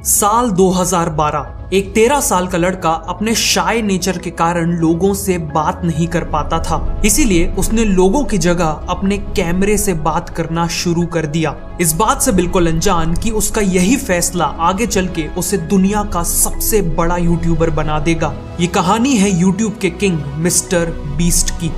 साल 2012 एक 13 साल का लड़का अपने शाय नेचर के कारण लोगों से बात नहीं कर पाता था। इसीलिए उसने लोगों की जगह अपने कैमरे से बात करना शुरू कर दिया, इस बात से बिल्कुल अनजान कि उसका यही फैसला आगे चल के उसे दुनिया का सबसे बड़ा यूट्यूबर बना देगा। ये कहानी है यूट्यूब के किंग मिस्टर बीस्ट की।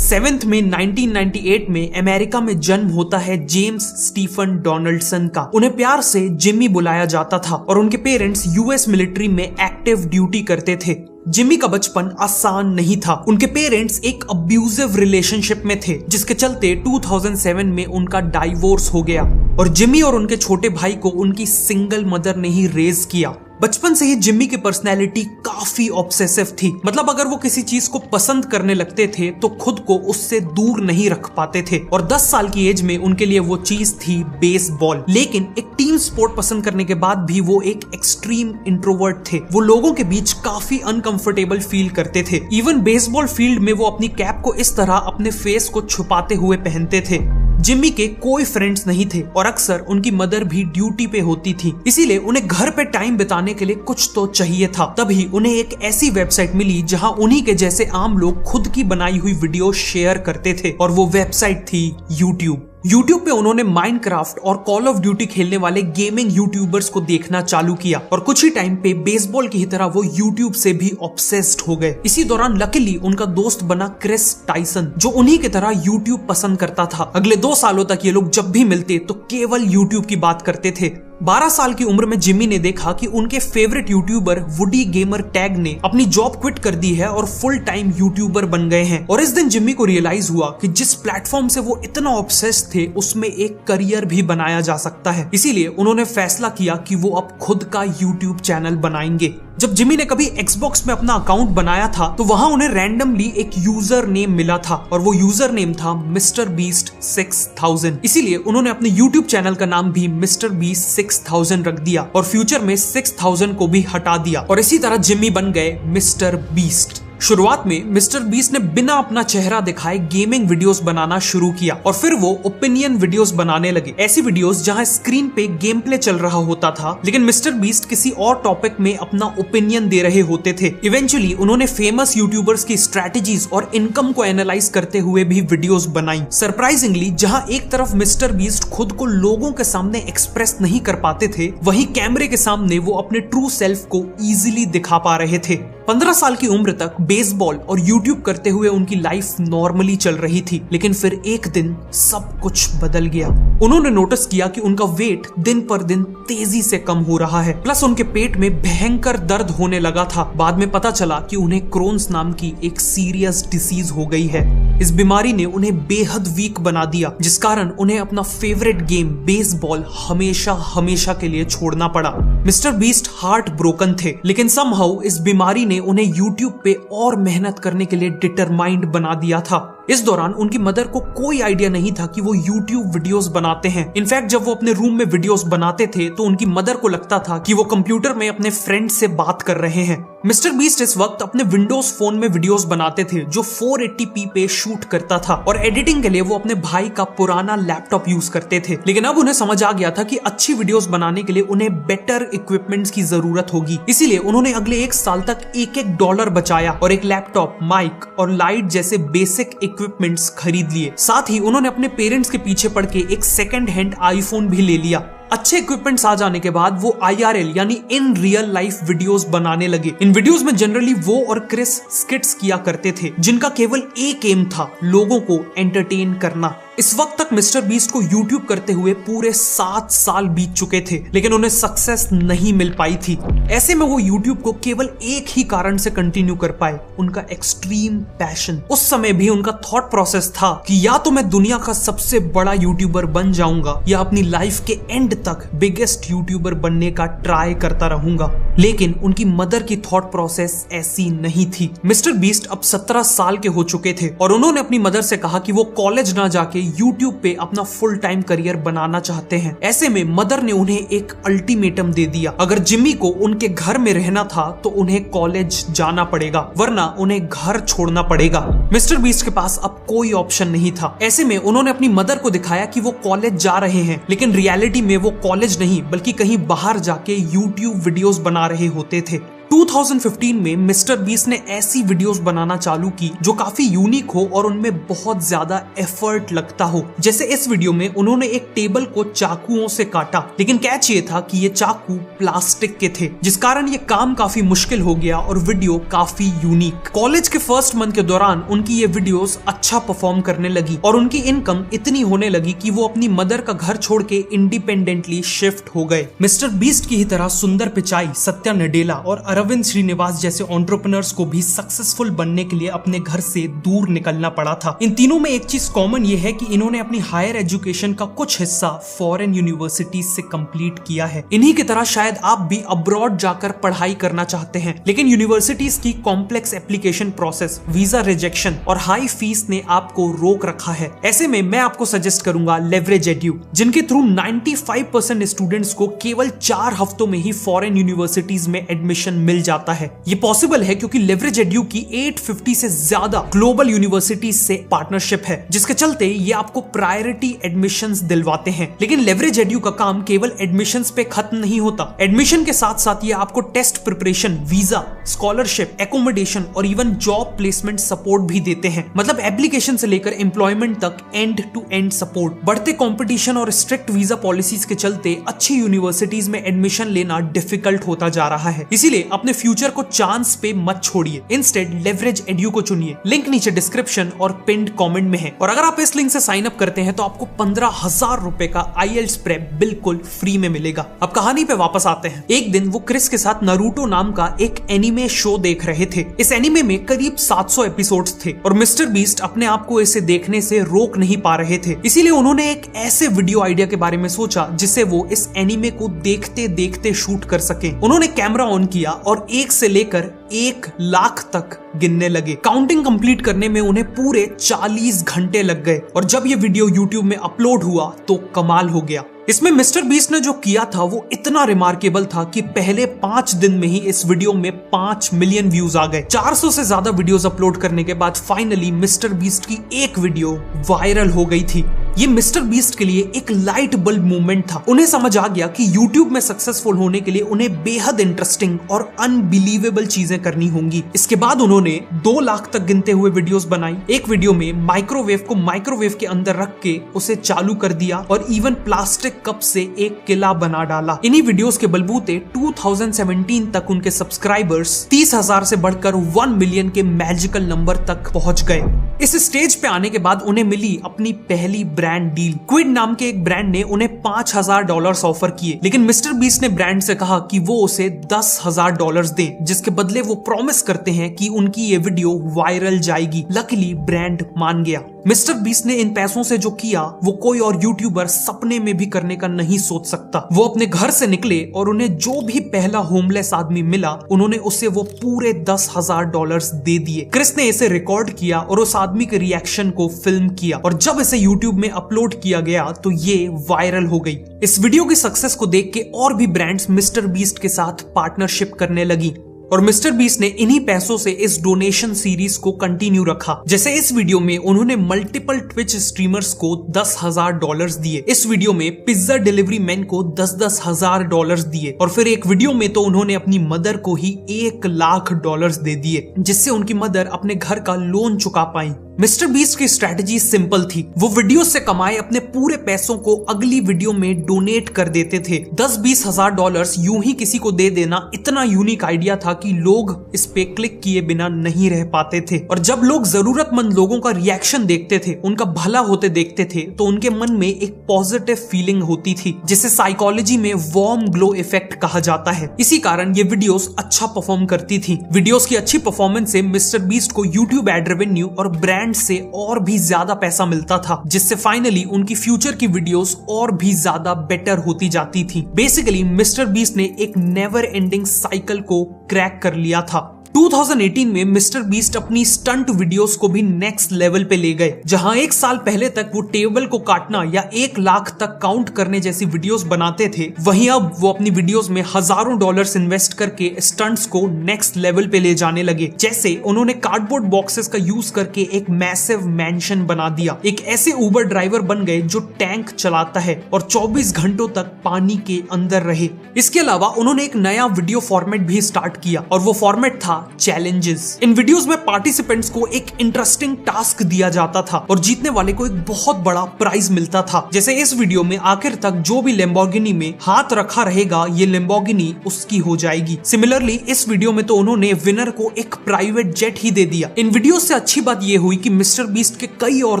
7 मई 1998 में अमेरिका में जन्म होता है जेम्स स्टीफन डोनाल्डसन का। उन्हें प्यार से जिम्मी बुलाया जाता था और उनके पेरेंट्स यूएस मिलिट्री में एक्टिव ड्यूटी करते थे। जिम्मी का बचपन आसान नहीं था। उनके पेरेंट्स एक अब्यूजिव रिलेशनशिप में थे, जिसके चलते 2007 में उनका डाइवोर्स हो गया और जिम्मी और उनके छोटे भाई को उनकी सिंगल मदर ने ही रेज किया। बचपन से ही जिम्मी की पर्सनैलिटी काफी ऑब्सेसिव थी। मतलब अगर वो किसी चीज को पसंद करने लगते थे तो खुद को उससे दूर नहीं रख पाते थे और 10 साल की एज में उनके लिए वो चीज थी बेसबॉल। लेकिन एक टीम स्पोर्ट पसंद करने के बाद भी वो एक एक्सट्रीम इंट्रोवर्ट थे। वो लोगों के बीच काफी अनकंफर्टेबल फील करते थे। इवन बेसबॉल फील्ड में वो अपनी कैप को इस तरह अपने फेस को छुपाते हुए पहनते थे। जिम्मी के कोई फ्रेंड्स नहीं थे और अक्सर उनकी मदर भी ड्यूटी पे होती थी, इसीलिए उन्हें घर पे टाइम बिताने के लिए कुछ तो चाहिए था। तभी उन्हें एक ऐसी वेबसाइट मिली जहां उन्हीं के जैसे आम लोग खुद की बनाई हुई वीडियो शेयर करते थे और वो वेबसाइट थी यूट्यूब। यूट्यूब पे उन्होंने माइनक्राफ्ट और कॉल ऑफ ड्यूटी खेलने वाले गेमिंग यूट्यूबर्स को देखना चालू किया और कुछ ही टाइम पे बेसबॉल की तरह वो यूट्यूब से भी ऑब्सेस्ड हो गए। इसी दौरान लकीली उनका दोस्त बना क्रिस टाइसन, जो उन्हीं की तरह यूट्यूब पसंद करता था। अगले 2 सालों तक ये लोग जब भी मिलते तो केवल यूट्यूब की बात करते थे। 12 साल की उम्र में जिम्मी ने देखा कि उनके favourite YouTuber woody gamer tag ने अपनी जॉब क्विट कर दी है और फुल टाइम यूट्यूबर बन गए हैं। और इस दिन जिम्मी को रियलाइज हुआ कि जिस प्लेटफॉर्म से वो इतना ऑब्सेस्ड थे उसमें एक करियर भी बनाया जा सकता है। इसीलिए उन्होंने फैसला किया कि वो अब खुद का यूट्यूब चैनल बनाएंगे। जब जिम्मी ने कभी एक्सबॉक्स में अपना अकाउंट बनाया था तो वहां उन्हें रैंडमली एक यूजर नेम मिला था और वो यूजर नेम था मिस्टर बीस्ट 6000। इसीलिए उन्होंने अपने यूट्यूब चैनल का नाम भी मिस्टर बीस्ट 6000 रख दिया और फ्यूचर में 6000 को भी हटा दिया और इसी तरह जिम्मी बन गए मिस्टर बीस्ट। शुरुआत में मिस्टर बीस्ट ने बिना अपना चेहरा दिखाए गेमिंग वीडियोस बनाना शुरू किया और फिर वो ओपिनियन वीडियोस बनाने लगे। ऐसी वीडियोस जहां स्क्रीन पे गेम प्ले चल रहा होता था लेकिन मिस्टर बीस्ट किसी और टॉपिक में अपना ओपिनियन दे रहे होते थे। इवेंचुअली उन्होंने फेमस यूट्यूबर्स की स्ट्रेटेजीज और इनकम को एनालाइज करते हुए भी वीडियोस बनाई। सरप्राइजिंगली जहां एक तरफ मिस्टर बीस्ट खुद को लोगों के सामने एक्सप्रेस नहीं कर पाते थे, वहीं कैमरे के सामने वो अपने ट्रू सेल्फ को इजीली दिखा पा रहे थे। 15 साल की उम्र तक बेसबॉल और यूट्यूब करते हुए उनकी लाइफ नॉर्मली चल रही थी, लेकिन फिर एक दिन सब कुछ बदल गया। उन्होंने नोटिस किया कि उनका वेट दिन पर दिन तेजी से कम हो रहा है, प्लस उनके पेट में भयंकर दर्द होने लगा था। बाद में पता चला कि उन्हें क्रोन्स नाम की एक सीरियस डिसीज हो गई है। इस बीमारी ने उन्हें बेहद वीक बना दिया, जिस कारण उन्हें अपना फेवरेट गेम बेसबॉल हमेशा के लिए छोड़ना पड़ा। मिस्टर बीस्ट हार्ट ब्रोकन थे, लेकिन समहाउ इस बीमारी ने उन्हें यूट्यूब पे और मेहनत करने के लिए डिटरमाइंड बना दिया था। इस दौरान उनकी मदर को कोई आइडिया नहीं था कि वो यूट्यूब वीडियोस बनाते हैं। इनफैक्ट जब वो अपने रूम में वीडियोस बनाते थे तो उनकी मदर को लगता था कि वो कंप्यूटर में अपने फ्रेंड से बात कर रहे हैं। मिस्टर बीस्ट इस वक्त अपने विंडोज फोन में वीडियोस बनाते थे जो 480p पे शूट करता था और एडिटिंग के लिए वो अपने भाई का पुराना लैपटॉप यूज करते थे। लेकिन अब उन्हें समझ आ गया था कि अच्छी वीडियोस बनाने के लिए उन्हें बेटर इक्विपमेंट्स की जरूरत होगी। इसीलिए उन्होंने अगले 1 साल तक एक डॉलर बचाया और एक लैपटॉप, माइक और लाइट जैसे बेसिक इक्विपमेंट्स खरीद लिए। साथ ही उन्होंने अपने पेरेंट्स के पीछे पड़ के एक सेकंड हैंड आईफोन भी ले लिया। अच्छे इक्विपमेंट्स आ जाने के बाद वो IRL यानी इन रियल लाइफ वीडियोस बनाने लगे। इन वीडियोस में जनरली वो और क्रिस स्किट्स किया करते थे जिनका केवल एक एम था, लोगों को एंटरटेन करना। इस वक्त तक मिस्टर बीस्ट को यूट्यूब करते हुए पूरे 7 साल बीत चुके थे, लेकिन उन्हें सक्सेस नहीं मिल पाई थी। ऐसे में वो यूट्यूब को केवल एक ही कारण से कंटिन्यू कर पाए, उनका एक्सट्रीम पैशन। उस समय भी उनका थॉट प्रोसेस था कि या तो मैं दुनिया का सबसे बड़ा यूट्यूबर बन जाऊंगा या अपनी लाइफ के एंड तक बिगेस्ट यूट्यूबर बनने का ट्राई करता रहूंगा। लेकिन उनकी मदर की थॉट प्रोसेस ऐसी नहीं थी। मिस्टर बीस्ट अब 17 साल के हो चुके थे और उन्होंने अपनी मदर से कहा कि वो कॉलेज ना जाके यूट्यूब पे अपना फुल टाइम करियर बनाना चाहते हैं। ऐसे में मदर ने उन्हें एक अल्टीमेटम दे दिया, अगर जिम्मी को उनके घर में रहना था तो उन्हें कॉलेज जाना पड़ेगा, वरना उन्हें घर छोड़ना पड़ेगा। मिस्टर बीस्ट के पास अब कोई ऑप्शन नहीं था। ऐसे में उन्होंने अपनी मदर को दिखाया कि वो कॉलेज जा रहे हैं, लेकिन रियलिटी में वो कॉलेज नहीं बल्कि कहीं बाहर जाके यूट्यूब वीडियोस बना रहे होते थे। 2015 में मिस्टर बीस्ट ने ऐसी वीडियोस बनाना चालू की जो काफी यूनिक हो और उनमें बहुत ज्यादा एफर्ट लगता हो। जैसे इस वीडियो में उन्होंने एक टेबल को चाकुओं से काटा, लेकिन कैच ये था कि ये चाकू प्लास्टिक के थे, जिस कारण ये काम काफी मुश्किल हो गया और वीडियो काफी यूनिक। कॉलेज के फर्स्ट मंथ के दौरान उनकी ये वीडियोस अच्छा परफॉर्म करने लगी और उनकी इनकम इतनी होने लगी कि वो अपनी मदर का घर छोड़ के इंडिपेंडेंटली शिफ्ट हो गए। मिस्टर बीस्ट की ही तरह सुंदर पिचाई, सत्या नडेला और अरविंद श्रीनिवास जैसे एंटरप्रेन्योर्स को भी सक्सेसफुल बनने के लिए अपने घर से दूर निकलना पड़ा था। इन तीनों में एक चीज कॉमन ये है कि इन्होंने अपनी हायर एजुकेशन का कुछ हिस्सा फॉरेन यूनिवर्सिटीज से कंप्लीट किया है। इन्हीं की तरह शायद आप भी अब्रॉड जाकर पढ़ाई करना चाहते हैं, लेकिन यूनिवर्सिटीज की complex application process, visa rejection और हाई फीस ने आपको रोक रखा है। ऐसे में मैं आपको सजेस्ट करूंगा लेवरेज एड्यू, जिनके थ्रू 95% स्टूडेंट्स को केवल 4 हफ्तों में ही फॉरेन यूनिवर्सिटीज में एडमिशन मिल जाता है। ये पॉसिबल है क्योंकि लेवरेज एड्यू की 850 से ज्यादा ग्लोबल यूनिवर्सिटीज से पार्टनरशिप है, जिसके चलते ये आपको प्रायोरिटी एडमिशंस दिलवाते हैं। लेकिन लेवरेज एड्यू का काम केवल एडमिशंस पे खत्म नहीं होता। एडमिशन के साथ साथ ये आपको test preparation, visa, scholarship, accommodation और इवन जॉब प्लेसमेंट सपोर्ट भी देते हैं। मतलब एप्लीकेशन से लेकर एम्प्लॉयमेंट तक एंड टू एंड सपोर्ट। बढ़ते कंपटीशन और स्ट्रिक्ट वीजा पॉलिसीज के चलते अच्छी यूनिवर्सिटीज में एडमिशन लेना डिफिकल्ट होता जा रहा है। इसीलिए अपने फ्यूचर को चांस पे मत छोड़िए, इंस्टेड लेवरेज एड्यू को चुनिए। लिंक नीचे डिस्क्रिप्शन और पिन्ड कमेंट में है। और अगर आप इस लिंक से साइन अप करते हैं तो आपको 15,000 रुपए का IELTS प्रेप बिल्कुल फ्री में मिलेगा। अब कहानी पे वापस आते हैं। एक दिन वो क्रिस के साथ नारुतो नाम का एक एनिमे शो देख रहे थे। इस एनिमे में करीब 700 एपिसोड्स थे और मिस्टर बीस्ट अपने आप को इसे देखने से रोक नहीं पा रहे थे। इसीलिए उन्होंने एक ऐसे वीडियो आइडिया के बारे में सोचा जिससे वो इस एनिमे को देखते देखते शूट कर सके। उन्होंने कैमरा ऑन किया और 1 से लेकर 1 लाख तक गिनने लगे। काउंटिंग कंप्लीट करने में उन्हें पूरे 40 घंटे लग गए और जब ये वीडियो यूट्यूब में अपलोड हुआ तो कमाल हो गया। इसमें मिस्टर बीस्ट ने जो किया था वो इतना रिमार्केबल था कि पहले 5 दिन में ही इस वीडियो में 5 मिलियन व्यूज आ गए। 400 से ज्यादा वीडियोस अपलोड करने के बाद फाइनली मिस्टर बीस्ट की एक वीडियो वायरल हो गई थी। ये मिस्टर बीस्ट के लिए एक लाइट बल्ब मूवमेंट था। उन्हें समझ आ गया कि यूट्यूब में सक्सेसफुल होने के लिए उन्हें बेहद इंटरेस्टिंग और अनबिलीवेबल चीजें करनी होंगी। इसके बाद उन्होंने 2 लाख तक गिनते हुए वीडियोस बनाई। एक वीडियो में माइक्रोवेव को माइक्रोवेव के अंदर रख के उसे चालू कर दिया और इवन प्लास्टिक कप से एक किला बना डाला। इन्हीं वीडियोस के बलबूते 2017 तक उनके सब्सक्राइबर्स 30,000 से बढ़कर 1 मिलियन के मैजिकल नंबर तक पहुंच गए। इस स्टेज पे आने के बाद उन्हें मिली अपनी पहली ब्रांड डील। क्विड नाम के एक ब्रांड ने उन्हें $5,000 ऑफर किए, लेकिन मिस्टर बीस्ट ने ब्रांड से कहा कि वो उसे $10,000 दे, जिसके बदले वो प्रॉमिस करते हैं कि उनकी ये वीडियो वायरल जाएगी। लकीली ब्रांड मान गया। मिस्टर बीस्ट ने इन पैसों से जो किया वो कोई और यूट्यूबर सपने में भी करने का नहीं सोच सकता। वो अपने घर से निकले और उन्हें जो भी पहला होमलेस आदमी मिला उन्होंने उसे वो पूरे $10,000 दे दिए। क्रिस ने इसे रिकॉर्ड किया और उस आदमी के रिएक्शन को फिल्म किया और जब इसे यूट्यूब में अपलोड किया गया तो ये वायरल हो गई। इस वीडियो की सक्सेस को देख के और भी ब्रांड्स मिस्टर बीस्ट के साथ पार्टनरशिप करने लगी और मिस्टर बीस्ट ने इन्हीं पैसों से इस डोनेशन सीरीज को कंटिन्यू रखा। जैसे इस वीडियो में उन्होंने मल्टीपल ट्विच स्ट्रीमर्स को $10,000 दिए। इस वीडियो में पिज्जा डिलीवरी मैन को $10,000 दिए और फिर एक वीडियो में तो उन्होंने अपनी मदर को ही $1 लाख दे दिए, जिससे उनकी मदर अपने घर का लोन चुका पाई। मिस्टर बीस्ट की स्ट्रेटजी सिंपल थी। वो वीडियो से कमाए अपने पूरे पैसों को अगली वीडियो में डोनेट कर देते थे। $10-20 हजार यूं ही किसी को दे देना इतना यूनिक आइडिया था कि लोग इस पे क्लिक किए बिना नहीं रह पाते थे। और जब लोग जरूरतमंद लोगों का रिएक्शन देखते थे, उनका भला होते देखते थे, तो उनके मन में एक पॉजिटिव फीलिंग होती थी, जिसे साइकोलॉजी में वार्म ग्लो इफेक्ट कहा जाता है। इसी कारण ये वीडियोस अच्छा परफॉर्म करती थी। वीडियोस की अच्छी परफॉर्मेंस से मिस्टर बीस्ट को यूट्यूब एड रेवेन्यू और ब्रांड से और भी ज्यादा पैसा मिलता था, जिससे फाइनली उनकी फ्यूचर की वीडियोस और भी ज्यादा बेटर होती जाती थी। बेसिकली मिस्टर बीस्ट ने एक नेवर एंडिंग साइकिल को क्रैक कर लिया था। 2018 में मिस्टर बीस्ट अपनी स्टंट वीडियोस को भी नेक्स्ट लेवल पे ले गए, जहां एक साल पहले तक वो टेबल को काटना या 1 लाख तक काउंट करने जैसी वीडियोस बनाते थे, वहीं अब वो अपनी वीडियोस में हजारों डॉलर्स इन्वेस्ट करके स्टंट्स को नेक्स्ट लेवल पे ले जाने लगे। जैसे उन्होंने कार्डबोर्ड बॉक्सेस का यूज करके एक मैसिव मैंशन बना दिया, एक ऐसे उबर ड्राइवर बन गए जो टैंक चलाता है और 24 घंटों तक पानी के अंदर रहे। इसके अलावा उन्होंने एक नया वीडियो फॉर्मेट भी स्टार्ट किया और वो फॉर्मेट था चैलेंजेस। इन वीडियोस में पार्टिसिपेंट्स को एक इंटरेस्टिंग टास्क दिया जाता था और जीतने वाले को एक बहुत बड़ा प्राइज मिलता था। जैसे इस वीडियो में आखिर तक जो भी लैम्बोर्गिनी में हाथ रखा रहेगा, ये लैम्बोर्गिनी उसकी हो जाएगी। सिमिलरली इस वीडियो में तो उन्होंने विनर को एक प्राइवेट जेट ही दे दिया। इन वीडियो से अच्छी बात ये हुई कि मिस्टर बीस्ट के कई और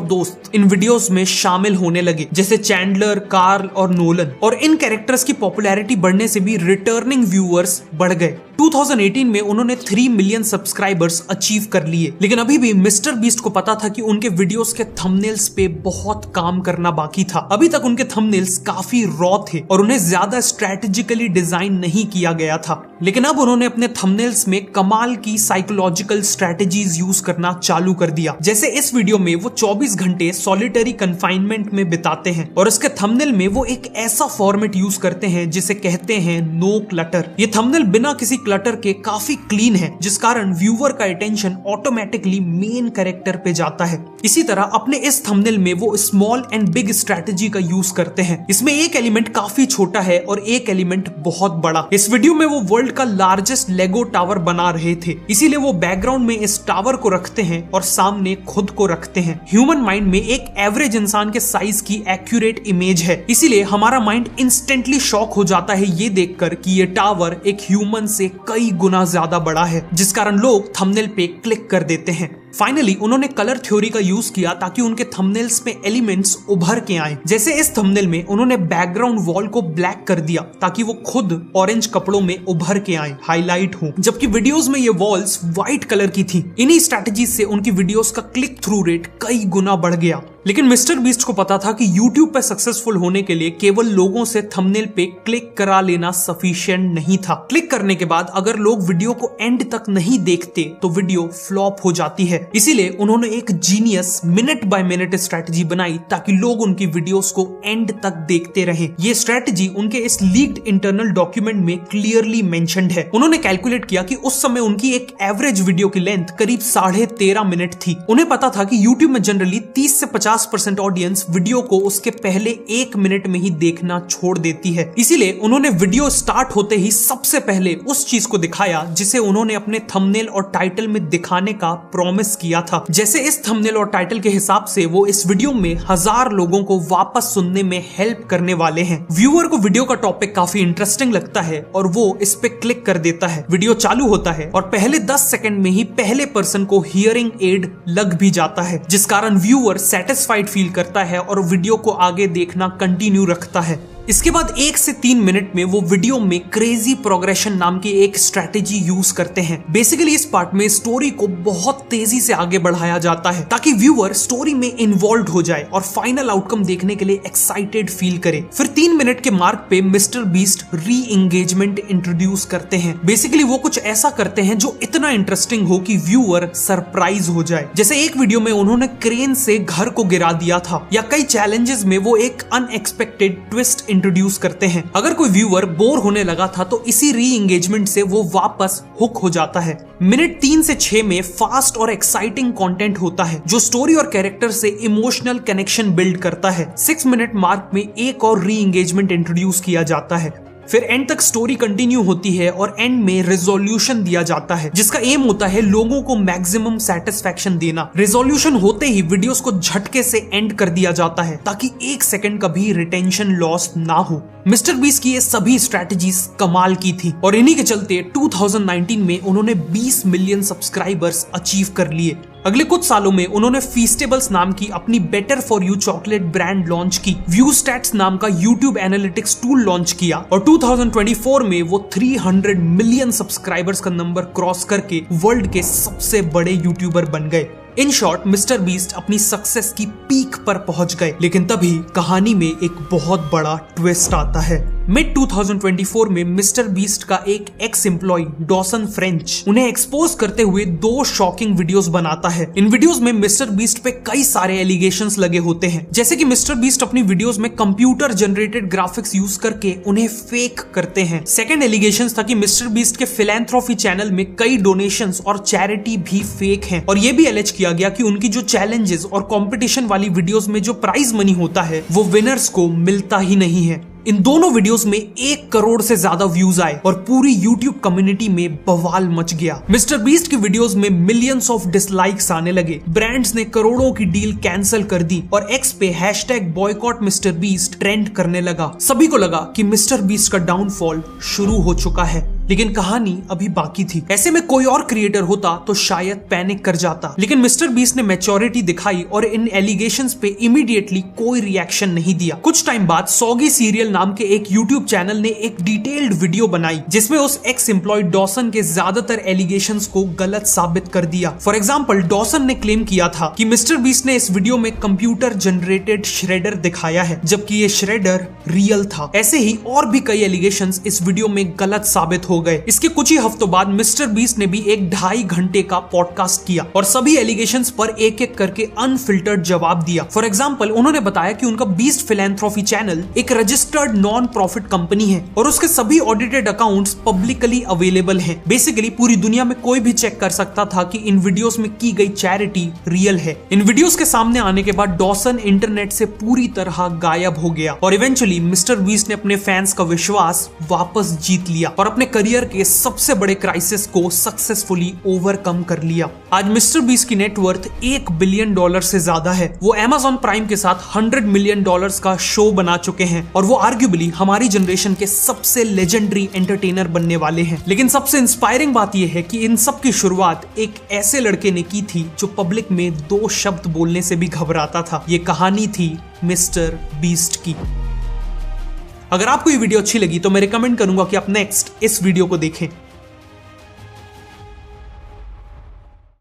दोस्त इन वीडियोस में शामिल होने लगे, जैसे चैंडलर, कार्ल और नोलन, और इन कैरेक्टर्स की पॉपुलैरिटी बढ़ने से भी रिटर्निंग व्यूअर्स बढ़ गए। 2018 में उन्होंने 3 मिलियन सब्सक्राइबर्स अचीव कर लिए, लेकिन अभी भी मिस्टर बीस्ट को पता था कि उनके वीडियोस के थंबनेल्स पे बहुत काम करना बाकी था। अभी तक उनके थंबनेल्स काफी रॉ थे और उन्हें ज्यादा स्ट्रेटेजिकली डिजाइन नहीं किया गया था, लेकिन अब उन्होंने अपने थंबनेल्स में कमाल की साइकोलॉजिकल स्ट्रेटेजीज यूज करना चालू कर दिया। जैसे इस वीडियो में वो 24 घंटे सॉलिटरी कन्फाइनमेंट में बिताते हैं और इसके थंबनेल में वो एक ऐसा फॉर्मेट यूज करते हैं जिसे कहते हैं नो क्लटर। ये थंबनेल बिना किसी क्लटर के काफी क्लीन है, जिस कारण व्यूअर का अटेंशन ऑटोमेटिकली मेन कैरेक्टर पे जाता है। इसी तरह अपने इस थंबनेल में वो स्मॉल एंड बिग स्ट्रेटेजी का यूज करते हैं। इसमें एक एलिमेंट काफी छोटा है और एक एलिमेंट बहुत बड़ा। इस वीडियो में वो वर्ल्ड का लार्जेस्ट लेगो टावर बना रहे थे, इसीलिए वो बैकग्राउंड में इस टावर को रखते हैं और सामने खुद को रखते हैं। ह्यूमन माइंड में एक एवरेज इंसान के साइज की एक्यूरेट इमेज है, इसीलिए हमारा माइंड इंस्टेंटली शॉक हो जाता है ये देखकर कि ये टावर एक ह्यूमन से कई गुना ज्यादा बड़ा है, जिस कारण लोग थंबनेल पे क्लिक कर देते हैं। फाइनली उन्होंने कलर थ्योरी का यूज किया ताकि उनके थंबनेल्स में एलिमेंट्स उभर के आए। जैसे इस थंबनेल में उन्होंने बैकग्राउंड वॉल को ब्लैक कर दिया ताकि वो खुद ऑरेंज कपड़ों में उभर के आए, हाईलाइट हो, जबकि वीडियोस में ये वॉल्स व्हाइट कलर की थी। इन्हीं स्ट्रेटजीज से उनकी वीडियोस का क्लिक थ्रू रेट कई गुना बढ़ गया। लेकिन मिस्टर बीस्ट को पता था कि YouTube पे सक्सेसफुल होने के लिए केवल लोगों से थंबनेल पे क्लिक करा लेना सफिशिएंट नहीं था। क्लिक करने के बाद अगर लोग वीडियो को एंड तक नहीं देखते तो वीडियो फ्लॉप हो जाती है। इसीलिए उन्होंने एक genius minute by minute strategy बनाई ताकि लोग उनकी वीडियोस को एंड तक देखते रहें। ये स्ट्रेटजी उनके इस लीक्ड इंटरनल डॉक्यूमेंट में क्लियरली मेंशन्ड है। उन्होंने कैलकुलेट किया कि उस समय उनकी एक एवरेज वीडियो की लेंथ करीब 13.5 मिनट थी। उन्हें पता था कि YouTube में जनरली 30 से 50% ऑडियंस वीडियो को उसके पहले 1 मिनट में ही देखना छोड़ देती है। इसीलिए उन्होंने वीडियो स्टार्ट होते ही सबसे पहले उस चीज को दिखाया जिसे उन्होंने अपने थंबनेल और टाइटल में दिखाने का प्रॉमिस किया था। जैसे इस थंबनेल और टाइटल के हिसाब से वो इस वीडियो में 1000 लोगों को वापस सुनने में हेल्प करने वाले हैं। व्यूअर को वीडियो का टॉपिक काफी इंटरेस्टिंग लगता है और वो इस पे क्लिक कर देता है। वीडियो चालू होता है और पहले 10 सेकंड में ही पहले पर्सन को हियरिंग एड लग भी जाता है, जिस कारण व्यूअर सेटिस्फाइड फील करता है और वीडियो को आगे देखना कंटिन्यू रखता है। इसके बाद 1 से 3 मिनट में वो वीडियो में क्रेजी प्रोग्रेशन नाम की एक स्ट्रेटेजी यूज करते हैं। बेसिकली इस पार्ट में स्टोरी को बहुत तेजी से आगे बढ़ाया जाता है ताकि व्यूअर स्टोरी में इन्वॉल्व हो जाए और फाइनल आउटकम देखने के लिए एक्साइटेड फील करे। फिर 3 मिनट के मार्क पे मिस्टर बीस्ट री एंगेजमेंट इंट्रोड्यूस करते हैं। बेसिकली वो कुछ ऐसा करते हैं जो इतना इंटरेस्टिंग हो कि व्यूअर सरप्राइज हो जाए। जैसे एक वीडियो में उन्होंने क्रेन से घर को गिरा दिया था, या कई चैलेंजेस में वो एक अनएक्सपेक्टेड ट्विस्ट इंट्रोड्यूस करते हैं। अगर कोई व्यूअर बोर होने लगा था तो इसी री एंगेजमेंट से वो वापस हुक हो जाता है। मिनट 3 से 6 में फास्ट और एक्साइटिंग कंटेंट होता है जो स्टोरी और कैरेक्टर से इमोशनल कनेक्शन बिल्ड करता है। 6 मिनट मार्क में एक और री एंगेजमेंट इंट्रोड्यूस किया जाता है। फिर एंड तक स्टोरी कंटिन्यू होती है और एंड में रेजोल्यूशन दिया जाता है जिसका एम होता है लोगों को मैक्सिमम सेटिस्फैक्शन देना। रेजोल्यूशन होते ही वीडियोस को झटके से एंड कर दिया जाता है ताकि 1 सेकंड का भी रिटेंशन लॉस ना हो। मिस्टर बीस्ट की ये सभी स्ट्रेटजीज कमाल की थी और इन्हीं के चलते 2019 में उन्होंने 20 मिलियन सब्सक्राइबर्स अचीव कर लिए। अगले कुछ सालों में उन्होंने फीस्टेबल्स नाम की अपनी better for you chocolate brand launch की, व्यू स्टैट्स नाम का यूट्यूब एनालिटिक्स टूल लॉन्च किया और 2024 में वो 300 मिलियन सब्सक्राइबर्स का नंबर क्रॉस करके वर्ल्ड के सबसे बड़े यूट्यूबर बन गए। इन शॉर्ट मिस्टर बीस्ट अपनी सक्सेस की पीक पर पहुंच गए, लेकिन तभी कहानी में एक बहुत बड़ा ट्विस्ट आता है। मिड 2024 में मिस्टर बीस्ट का एक एक्स एम्प्लॉय डॉसन फ्रेंच उन्हें एक्सपोज करते हुए 2 शॉकिंग वीडियोस बनाता है। इन वीडियोस में मिस्टर बीस्ट पे कई सारे एलिगेशंस लगे होते हैं, जैसे कि मिस्टर बीस्ट अपनी वीडियोस में कंप्यूटर जनरेटेड ग्राफिक्स यूज करके उन्हें फेक करते हैं। सेकंड एलिगेशंस था कि मिस्टर बीस्ट के फिलैंथ्रोफी चैनल में कई डोनेशंस और चैरिटी भी फेक हैं, और ये भी एलिज किया गया कि उनकी जो चैलेंजेस और कंपटीशन वाली वीडियोस में जो प्राइज मनी होता है वो विनर्स को मिलता ही नहीं है। इन दोनों वीडियोस में 1 करोड़ से ज्यादा व्यूज आए और पूरी यूट्यूब कम्युनिटी में बवाल मच गया। मिस्टर बीस्ट की वीडियोस में मिलियंस ऑफ डिसलाइक्स आने लगे, ब्रांड्स ने करोड़ों की डील कैंसिल कर दी और एक्स पे #boycott_MrBeast ट्रेंड करने लगा। सभी को लगा कि मिस्टर बीस्ट का डाउनफॉल शुरू हो चुका है, लेकिन कहानी अभी बाकी थी। ऐसे में कोई और क्रिएटर होता तो शायद पैनिक कर जाता, लेकिन मिस्टर बीस्ट ने मैच्योरिटी दिखाई और इन एलिगेशंस पे इमीडिएटली कोई रिएक्शन नहीं दिया। कुछ टाइम बाद सॉगी सीरियल नाम के एक यूट्यूब चैनल ने एक डिटेल्ड वीडियो बनाई जिसमें उस एक्स एम्प्लॉय डॉसन के ज्यादातर एलिगेशंस को गलत साबित कर दिया। फॉर एग्जाम्पल, डॉसन ने क्लेम किया था कि मिस्टर बीस्ट ने इस वीडियो में कंप्यूटर जनरेटेड श्रेडर दिखाया है, जबकि ये श्रेडर रियल था। ऐसे ही और भी कई एलिगेशंस इस वीडियो में गलत साबित हो गए। इसके कुछ ही हफ्तों बाद मिस्टर बीस्ट ने भी एक 2.5 घंटे का पॉडकास्ट किया और सभी एलिगेशंस पर एक एक करके अनफिल्टर्ड जवाब दिया। फॉर एग्जाम्पल, उन्होंने बताया कि उनका बीस्ट फिलैंथ्रोफी चैनल एक रजिस्टर्ड नॉन प्रॉफिट कंपनी है और उसके सभी ऑडिटेड अकाउंट्स पब्लिकली अवेलेबल हैं। बेसिकली पूरी दुनिया में कोई भी चेक कर सकता था कि इन वीडियोस में की गई चैरिटी रियल है। इन वीडियोस के सामने आने के बाद डॉसन इंटरनेट से पूरी तरह गायब हो गया और इवेंचुअली मिस्टर बीस्ट ने अपने फैंस का विश्वास वापस जीत लिया और अपने करियर के सबसे बड़े क्राइसिस को सक्सेसफुली ओवरकम कर लिया। आज मिस्टर बीस्ट की नेटवर्थ $1 बिलियन से ज्यादा है। वो Amazon प्राइम के साथ $100 मिलियन का शो बना चुके हैं और वो आर्ग्यूबली हमारी जनरेशन के सबसे लेजेंडरी एंटरटेनर बनने वाले हैं। लेकिन सबसे इंस्पायरिंग बात यह है कि इन सब की शुरुआत एक ऐसे लड़के ने की थी जो पब्लिक में 2 शब्द बोलने से भी घबराता था। ये कहानी थी मिस्टर बीस्ट की। अगर आपको ये वीडियो अच्छी लगी तो मैं रिकमेंड करूंगा कि आप नेक्स्ट इस वीडियो को देखें।